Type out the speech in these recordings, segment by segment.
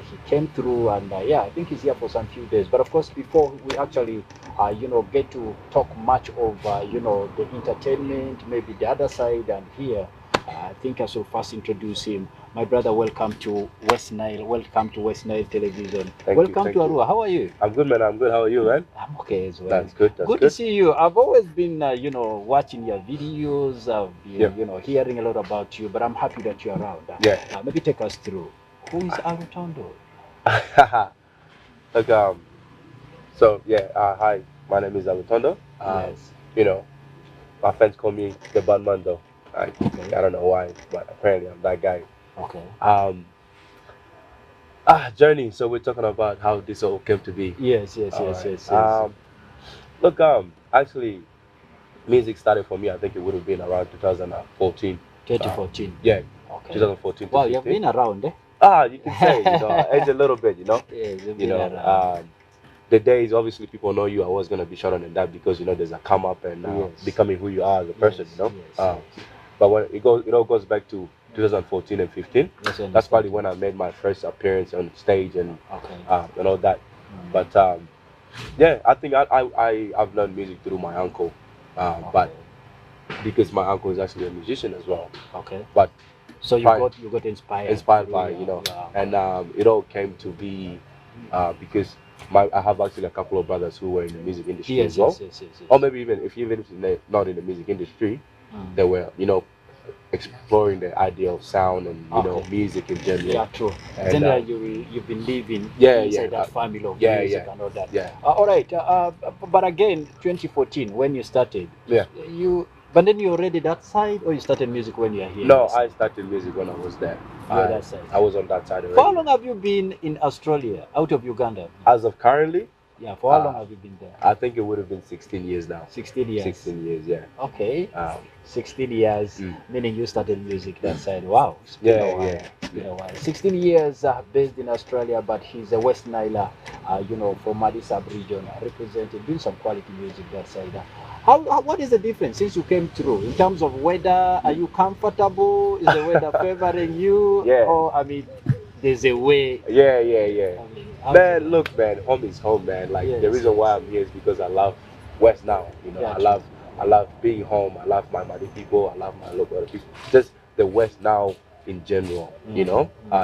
he came through, and yeah, I think he's here for some few days. But of course, before we actually, get to talk much of, the entertainment, maybe the other side, and here, I think I should first introduce him. My brother, welcome to West Nile. Welcome to West Nile Television. Welcome to Arua. How are you? I'm good, man. I'm good. How are you, man? I'm okay as well. That's good. Good to see you. I've always been, watching your videos. I've been, Yeah. hearing a lot about you. But I'm happy that you're around. Yeah. Maybe take us through. Who is Alutondo? Look, hi. My name is Alutondo. Yes. You know, my friends call me the bad man, though. Okay. I don't know why, but apparently I'm that guy. Okay. Journey. So we're talking about how this all came to be. Yes. Look, actually, music started for me. I think it would have been around 2014. 2014. Yeah. Okay. 2014. Wow, you've been around, eh? You can say, it's a little bit, Yes, you've you been know, around. the days obviously people know you are always gonna be short on that because there's a come up and Yes. becoming who you are as a person, Yes. But when it goes back to 2014 and 15. That's probably when I made my first appearance on stage and Okay. and all that. But yeah, I think I've learned music through my uncle, but because my uncle is actually a musician as well. Okay. But So you got inspired by yeah. and it all came to be because I have actually a couple of brothers who were in the music industry as well, yes. or maybe even if they're not in the music industry, they were exploring the idea of sound and music in general. Yeah, true. And, Generally, you've been living yeah, inside that family of yeah, music yeah, and all that. yeah. All right. But again, 2014 when you started, Yeah. But then you already that side, or you started music when you are here? No, I started music when I was there. That side. I was on that side already. For how long have you been in Australia, out of Uganda? As of currently? Yeah, for how long have you been there? I think it would have been 16 years now. 16 years. 16 years, yeah. Okay. 16 years, meaning you started music that side. Wow. Yeah. 16 years based in Australia, but he's a West Nile, from Madi sub-region, representing, doing some quality music that side. What is the difference since you came through in terms of weather? Are you comfortable? Is the weather favoring you? Yeah. Or, there's a way. Yeah. Man, look, man, home is home, man. Like the reason why I'm here is because I love West now. I love being home. I love my Madi people. I love my local people. Just the West now in general.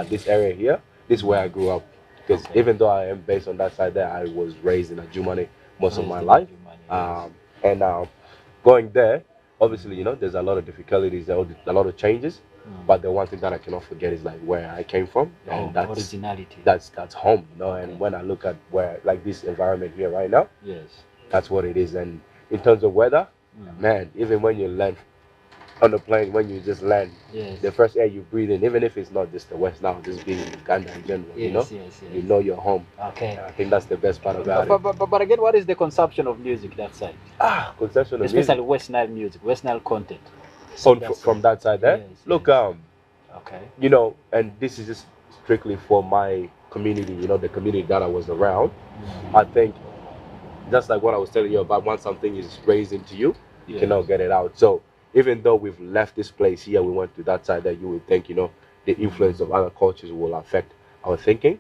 This area here, this is where I grew up. Because even though I am based on that side there, I was raised in Ajumani most of my life. And going there, obviously, there's a lot of difficulties, a lot of changes. But the one thing that I cannot forget is like where I came from, and that's originality. That's home, And when I look at where like this environment here right now, that's what it is. And in terms of weather, man, even when you land on the plane, when you just land, the first air you breathe in, even if it's not just the West now, just being in Uganda in general, you know you're home. Okay. I think that's the best part about it. But again, what is the consumption of music that side? Consumption of especially music. West Nile music, West Nile content. From that side there. Look, okay. And this is just strictly for my community, the community that I was around. I think just like what I was telling you about, once something is raised into you, you cannot get it out. So even though we've left this place here, we went to that side that you would think, the influence of other cultures will affect our thinking.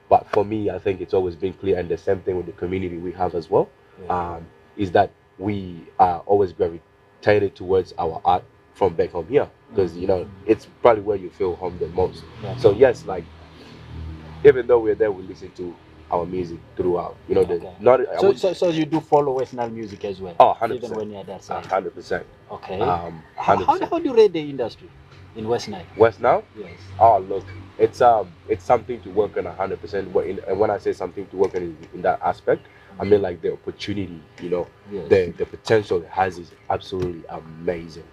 But for me, I think it's always been clear, and the same thing with the community we have as well, is that we are always gravitated towards our art from back home here, because it's probably where you feel home the most. So yes, like even though we're there, we listen to our music throughout. So you do follow West Nile music as well? Oh, 100%. Even when you're that side? 100%. Okay. 100%. How do you rate the industry in West Nile? West Nile? Yes. Oh, look, it's something to work on 100%. And when I say something to work on in that aspect, I mean like the opportunity, the potential it has is absolutely amazing.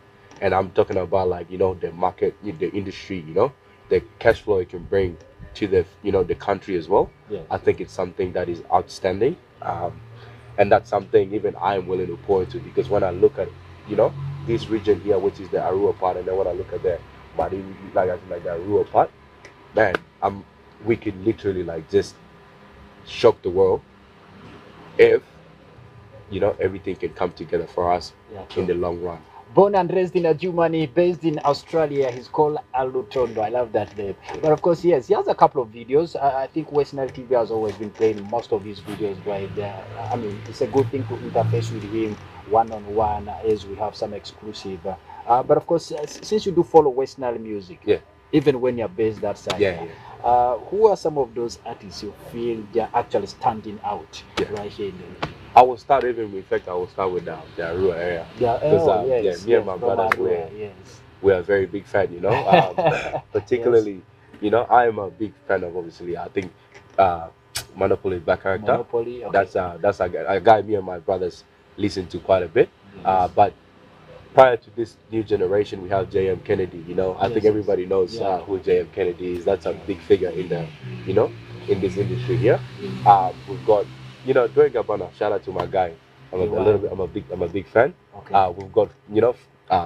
And I'm talking about like, the market, the industry, the cash flow it can bring to the, the country as well. Yes. I think it's something that is outstanding. And that's something even I'm willing to pour into, because when I look at, this region here, which is the Arua part, and then when I look at the Madi, like the Arua part, man, we could literally like just shock the world if, everything can come together for us in the long run. Born and raised in Germany, based in Australia. He's called Alutondo. I love that name. But of course, yes, he has a couple of videos. I think WestnileTV has always been playing most of his videos right there. I mean, it's a good thing to interface with him one-on-one as we have some exclusive. But of course, since you do follow Westnile music, Yeah. even when you're based that side, Yeah. who are some of those artists you feel they're actually standing out right here in the I will start even, in fact, I will start with the Arua area. Yeah, Because yes, me and yes, my from brothers, Arua, yes. we're a very big fan, you know. Particularly, you know, I am a big fan of, obviously, I think Monopoly back character. Monopoly, okay. That's a guy me and my brothers listen to quite a bit. Yes. But prior to this new generation, we have J.M. Kennedy. You know, I think everybody knows who J.M. Kennedy is. That's a big figure in the, you know, in this industry here. We've got, you know, Dwayne Gabbana. Shout out to my guy. I'm a big fan. Okay. We've got, you know,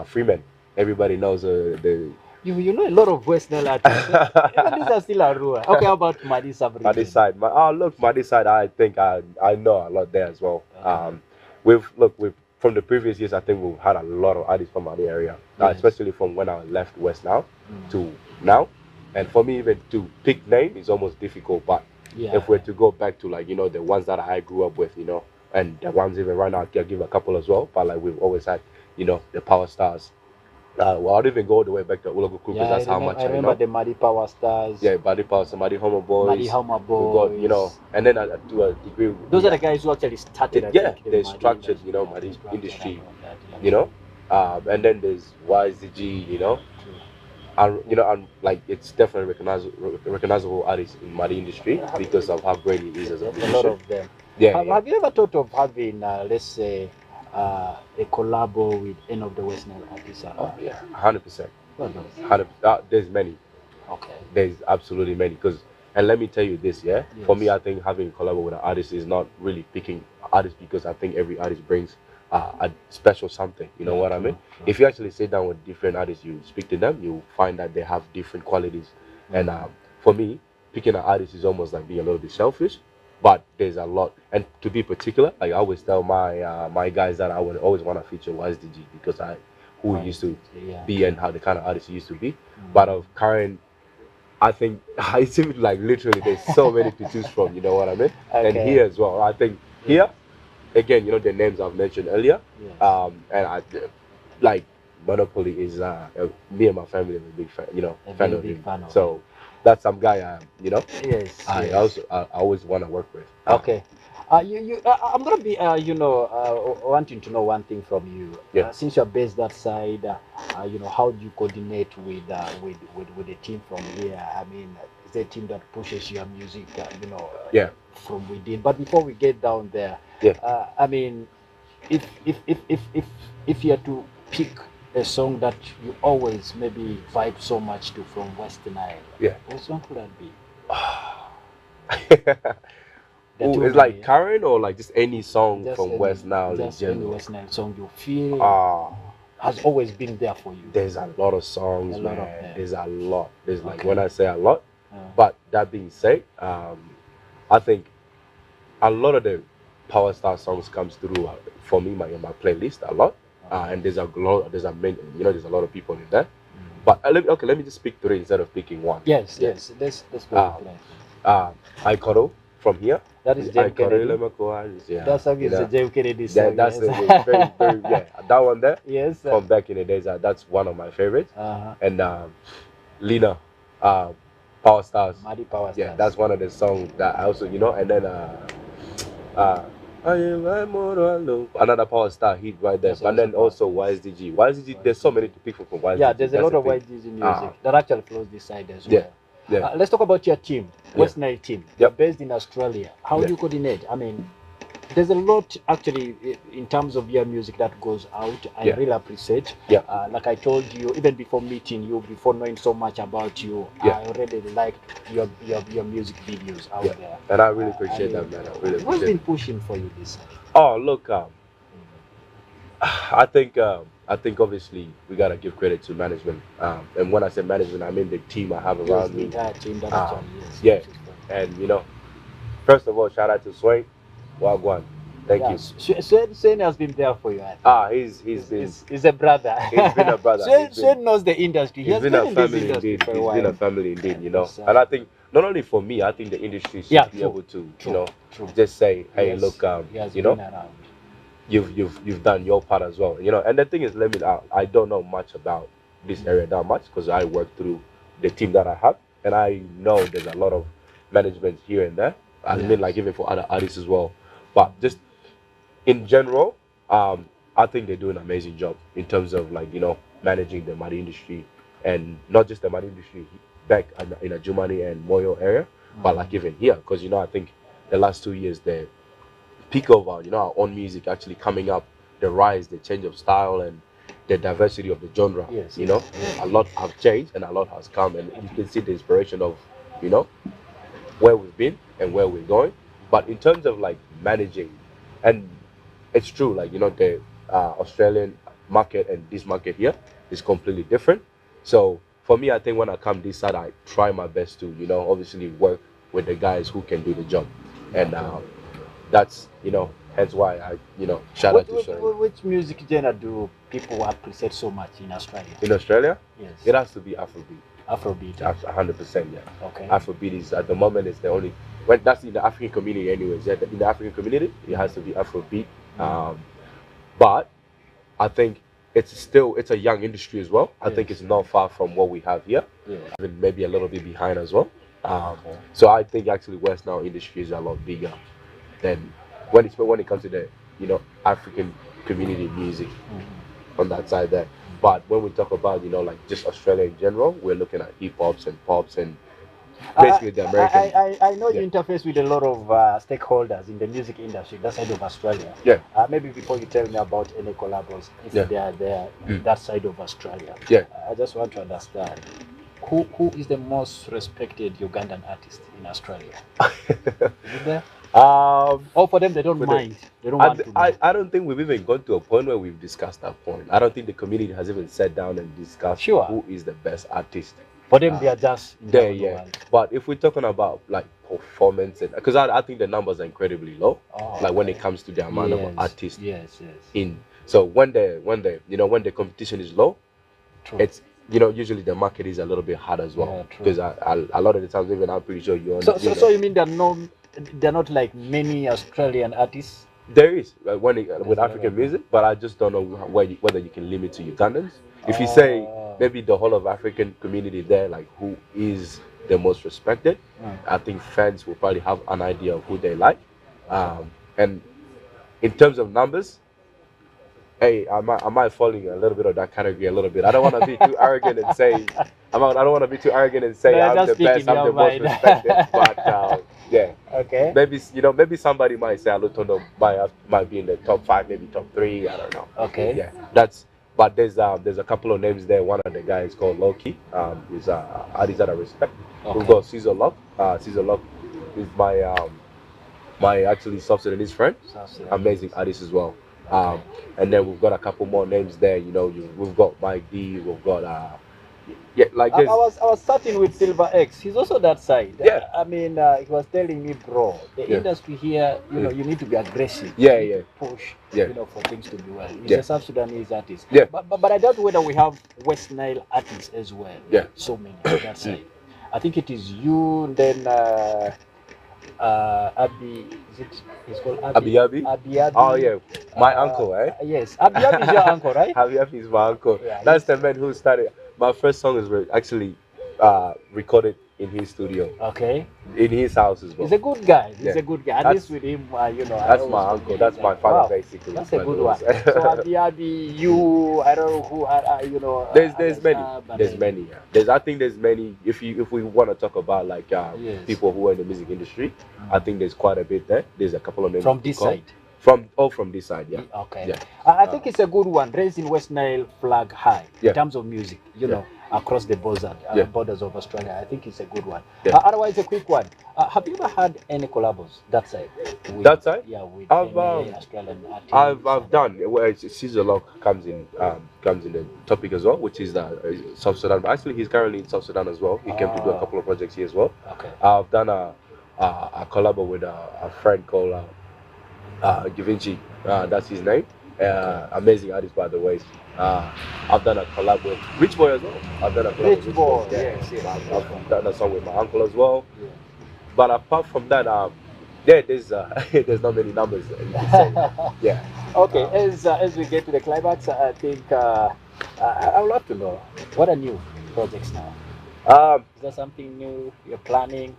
Freeman. Everybody knows the. You know a lot of Western artists. Even these are still Arua. Okay, how about Madi Sabri? Madi side, look, Madi side. I think I know a lot there as well. Okay. We've from the previous years, I think we've had a lot of artists from Madi area, especially from when I left West now to now. And for me, even to pick name is almost difficult. But if we're to go back to, like, you know, the ones that I grew up with, you know, and the ones even right now, I'll give a couple as well. But like we've always had, you know, the Power Stars. Well, I'll even go all the way back to Ulogo Crew because that's how much I remember the Madi Power Stars. Yeah, Madi Power Stars, Madi Homo Boys. Madi Homo Boys. Got, you know, and then to a degree. Those are the guys who actually started. They're structured, you know, Madi industry, you know. And then there's YZG, you know. And, you know, and like it's definitely recognizable artists in Madi industry because of how great it is as a musician. A lot of them. Have you ever thought of having, let's say, a collabo with any of the Western artists? Oh yeah, 100%. 100%. There's many. Okay. There's absolutely many. And let me tell you this, for me, I think having a collabo with an artist is not really picking artists because I think every artist brings a special something. You know what I mean? True. If you actually sit down with different artists, you speak to them, you find that they have different qualities. And for me, picking an artist is almost like being a little bit selfish. But there's a lot, and to be particular, like I always tell my my guys that I would always want to feature YSDG because who he used to be and how the kind of artist he used to be. But of current, I think it's even like literally there's so many to choose from. You know what I mean? Okay. And here as well, I think here again, you know the names I've mentioned earlier, and I like Monopoly is me and my family are a big fan. You know, fan of him. So. That's some guy, you know. Yes. I always want to work with. Okay. I'm gonna be, you know, wanting to know one thing from you. Yeah. Since you're based that side, you know, how do you coordinate with the team from here? I mean, is there a team that pushes your music, you know, from within? But before we get down there, I mean, if you had to pick a song that you always maybe vibe so much to from West Nile, what song could that be? It's like current or like just any song just from any, West Nile just in any general? West Nile song you feel has always been there for you. There's a lot of songs, man. There's a lot. There's like when I say a lot, but that being said, I think a lot of the Power Star songs comes through for me in my playlist a lot. And there's a lot of people in there. But let me just pick three instead of picking one. Yes. Let's go. I Cuddle from here. That is James Kennedy. That's how it's James Kennedy song. That's a very, very, that one there. Yes. From back in the days, that's one of my favorites. And Lena, Power Stars. Madi Power Stars. Yeah, that's one of the songs that I also, you know, and then another Power Star hit right there. And then also YSDG. There's so many to pick from YSDG. Yeah, there's a lot of YSDG music that actually flows this side as well. Let's talk about your team, West Nile team. You're based in Australia. How do you coordinate? I mean, there's a lot actually in terms of your music that goes out. I really appreciate. Like I told you, even before meeting you, before knowing so much about you, I already liked your music videos out there. And I really appreciate that, man. I really what's been pushing for you this side? Oh, look, I think obviously we gotta give credit to management. And when I say management, I mean the team I have around me. The entire team that and you know, first of all, shout out to Swain, Wagwan. Thank you. Swen has been there for you. I think. He's a brother. He's been a brother. Swen knows the industry. He's been a family indeed. He's been a family indeed, you know. And I think not only for me, I think the industry should be able to, you know, just say, hey, look, you know, you've done your part as well, you know. And the thing is, I don't know much about this area that much because I work through the team that I have, and I know there's a lot of management here and there. I mean, like even for other artists as well. But just in general, I think they do an amazing job in terms of like, you know, managing the money industry, and not just the money industry back in the Jumani and Moyo area, but like even here, because you know, I think the last 2 years the peak of our, you know, our own music actually coming up, the rise, the change of style, and the diversity of the genre. You know, a lot have changed and a lot has come, and you can see the inspiration of, you know, where we've been and where we're going. But in terms of like managing, and it's true, like, you know, the Australian market and this market here is completely different. So for me, I think when I come this side, I try my best to, you know, obviously work with the guys who can do the job, and that's, you know, hence why I, you know, shout out to Shane. Which music genre do people appreciate so much in Australia? In Australia, yes, it has to be Afrobeat. Afrobeat. 100%, yeah. Okay. Afrobeat is at the moment is the only, when that's in the African community anyways. Yeah, in the African community, it has to be Afrobeat. But I think it's a young industry as well. I think it's not far from what we have here. Yeah. Even maybe a little bit behind as well. So I think actually West Nile industry is a lot bigger than when it comes to the, you know, African community music on that side there. But when we talk about, you know, like just Australia in general, we're looking at hip hops and pops and basically the American. I know you interface with a lot of stakeholders in the music industry, that side of Australia. Yeah. Maybe before you tell me about any collabos, if they are there, that side of Australia. Yeah. I just want to understand who is the most respected Ugandan artist in Australia? Is it there? Or for them, they don't mind. They don't want to know. I don't think we've even gone to a point where we've discussed that point. I don't think the community has even sat down and discussed who is the best artist. For them, they are just there, yeah. But if we're talking about like performance, and because I think the numbers are incredibly low, like when it comes to the amount of artists in. So when the competition is low, it's, you know, usually the market is a little bit hard as well, because a lot of the times, even I'm pretty sure you. So you mean they're not like many Australian artists? There is with African music, but I just don't know whether you can limit to Ugandans. If you say maybe the whole of African community there, like who is the most respected, I think fans will probably have an idea of who they like. And in terms of numbers, hey, I might fall in a little bit of that category a little bit. I don't want to be too arrogant and say I don't want to be too arrogant and say I'm the best, I'm the most respected. But yeah, okay. Maybe somebody might say Alutondo might be in the top 5, maybe top 3. I don't know. Okay. Yeah, but there's a couple of names there. One of the guys called Loki. Is artist that I respect. Okay. We've got Caesar Lock. Caesar Lock is my actually South Sudanese friend. Amazing artist as well. And then we've got a couple more names there. You know, we've got Mike D. We've got like this. I was starting with Silver X. He's also that side. Yeah. I mean, he was telling me, bro, the industry here, you know, you need to be aggressive. Yeah, yeah. Push. Yeah. You know, for things to be well. He's a South Sudanese artist. Yeah. But I doubt whether we have West Nile artists as well. Yeah. So many on that side. I think it is you, and then Abi, he's called Abi. Abi. Oh yeah, my uncle, eh? Yes, Abi is your uncle, right? Abi is my uncle. Yeah, that's the man who started. My first song is actually recorded in his studio. Okay. In his house as well. He's a good guy. He's a good guy. At least with him, you know. That's my uncle. That's my father, basically. That's a good one. So Abi, you, I don't know who are, you know. There's many. There's many. Yeah. I think there's many. If we want to talk about like people who are in the music industry, I think there's quite a bit there. There's a couple of names from this side. From this side, yeah. Okay. Yeah. I think it's a good one. Raising West Nile flag high in terms of music, you know, across the borders of Australia. I think it's a good one. Yeah. Otherwise, a quick one. Have you ever had any collabos that side? That side? Yeah, with any Australian artists. I've done. Well, Caesar Lock comes in the topic as well, which is South Sudan. But actually, he's currently in South Sudan as well. He came to do a couple of projects here as well. Okay. I've done a collabo with a friend called Givenchy, that's his name. Amazing artist, by the way. I've done a collab with Rich Boy as well. I've done a collab with Rich Rich Boy, Boy. Yeah. yes, yes. I've done a song with my uncle as well. Yeah. But apart from that, yeah, there's there's not many numbers you can say. Yeah. Okay, as we get to the climax, I think I would love to know what are new projects now. Is there something new you're planning?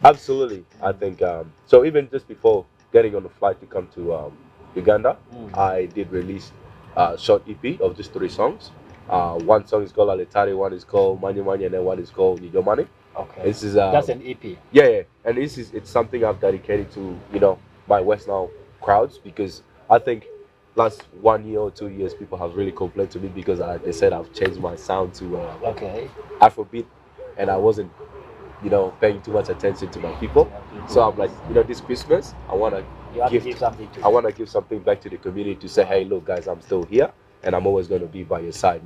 Absolutely. I think so. Even just before getting on the flight to come to Uganda, I did release a short EP of just 3 songs. One song is called Alitari, one is called Manya Manya, and then one is called Nijo Money. Okay, This is that's an EP. yeah, yeah, and it's something I've dedicated to my West Nile crowds, because I think last 1 year or 2 years people have really complained to me because they said I've changed my sound to Okay. Afrobeat, and I wasn't paying too much attention to my people. So I'm like, this Christmas, I want to give something to I want to give something back to the community to say, hey, look, guys, I'm still here, and I'm always going to be by your side.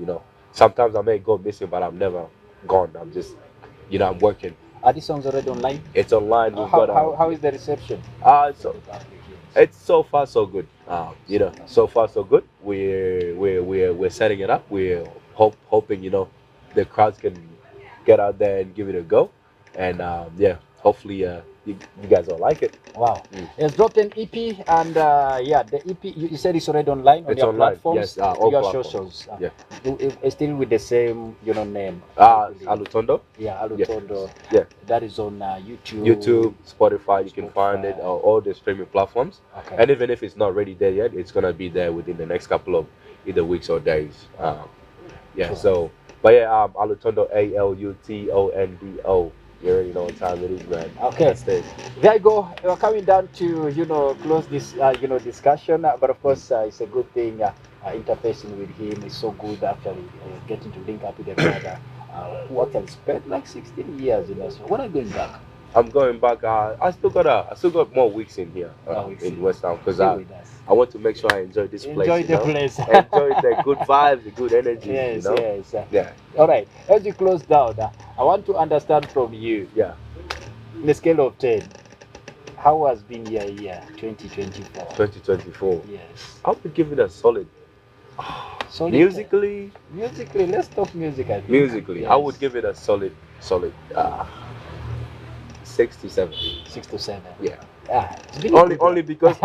Sometimes I may go missing, but I'm never gone. I'm just, I'm working. Are these songs already online? It's online. We've how, got how is the reception? So it's so far so good. So far so good. We're setting it up. We're hoping the crowds can get out there and give it a go, and yeah, hopefully you guys will like it. Wow. It's dropped an EP, and yeah, the EP you said it's already online on It's your online. platforms. Yes, all your platforms. socials. Yeah. It's still with the same name. Alutondo. Yeah, Alutondo. Yeah. That is on YouTube. YouTube, Spotify. You can find it on all the streaming platforms. Okay. And even if it's not ready there yet, it's gonna be there within the next couple of either weeks or days. Yeah. Cool. So, but yeah, Alutondo, Alutondo. You already know what time it is, man. Okay. That's it. There you go. We're coming down to close this discussion, but of course it's a good thing. Interfacing with him is so good. Actually, getting to link up with a brother who actually spent like 16 years in us. When are you going back? I'm going back. I still got more weeks in here in West Town, because I want to make sure I enjoy this place. Enjoy the place. Enjoy the good vibes, the good energy. Yes, yes. Yeah. All right. As you close down, I want to understand from you. Yeah. In a scale of 10, how has been your year 2024? 2024. Yes. I would give it a solid. Solid. Musically, let's talk music. I think. Musically, yes. I would give it a solid 6 to 7. 6 to 7. Yeah. It's been only because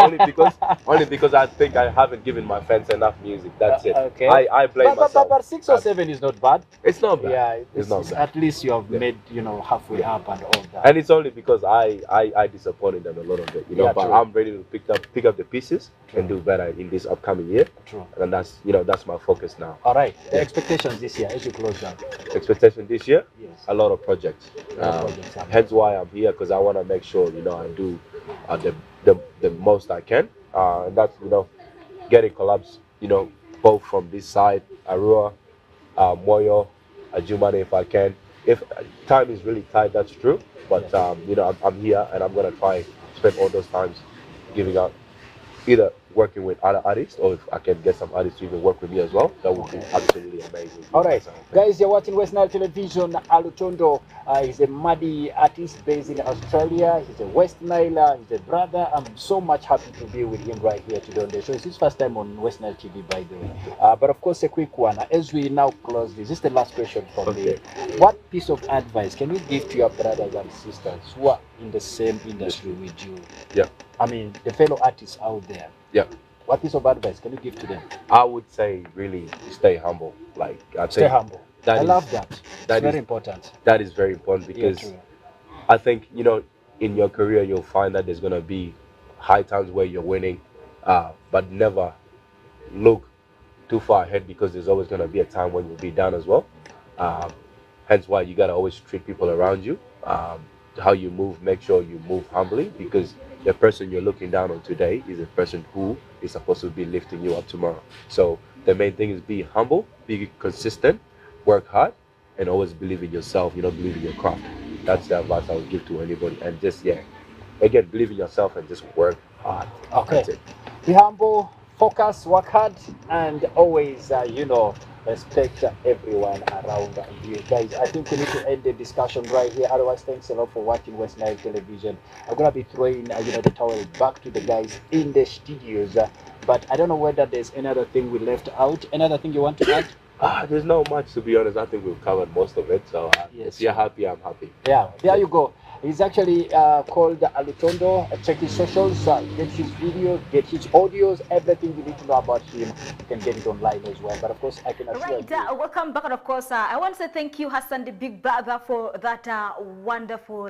I think I haven't given my fans enough music. That's it. Okay. I blame myself. But 6 or 7 is not bad. It's not bad. Yeah, it's not bad. At least you have made halfway up and all that. And it's only because I disappointed them a lot of it, Yeah, but true. I'm ready to pick up the pieces and do better in this upcoming year. True. And that's my focus now. All right. The expectations this year as you close down. Expectation this year? Yes. A lot of projects. Hence why I'm here, because I want to make sure I do the most I can, and that's getting collabs, both from this side, Arua, Moyo, Ajumane, if I can. If time is really tight, that's true, but Yes. I'm here, and I'm gonna try spend all those times giving out, either working with other artists, or if I can get some artists to even work with me as well, that would be absolutely amazing. All right, guys, you're watching WestNile Television. Alutondo is a muddy artist based in Australia. He's a West Niler. He's a brother. I'm so much happy to be with him right here today on the show. It's his first time on WestNile TV, by the way. But of course, a quick one. As we now close this is the last question from me. What piece of advice can you give to your brothers and sisters who are in the same industry with you? Yeah. I mean, the fellow artists out there. Yeah. What piece of advice can you give to them? I would say really stay humble. Stay humble. I love that. It's very important. That is very important, because I think in your career you'll find that there's gonna be high times where you're winning, but never look too far ahead, because there's always gonna be a time when you'll be down as well. Hence why you gotta always treat people around you. How you move, make sure you move humbly, because the person you're looking down on today is a person who is supposed to be lifting you up tomorrow. So the main thing is be humble, be consistent, work hard, and always believe in yourself, believe in your craft. That's the advice I would give to anybody. And just, again, believe in yourself and just work hard. Okay. That's it. Be humble, focus, work hard, and always, respect everyone around you. Guys, I think we need to end the discussion right here. Otherwise, thanks a lot for watching West Nile Television. I'm going to be throwing the towel back to the guys in the studios. But I don't know whether there's another thing we left out. Another thing you want to add? There's not much, to be honest. I think we've covered most of it. So Yes, if you're happy, I'm happy. Yeah, there you go. He's actually called Alutondo. Check his socials, get his videos, get his audios, everything you need to know about him. You can get it online as well. But of course, I can assure Right, you. welcome back. And of course, I want to say thank you, Hassan, the big brother, for that wonderful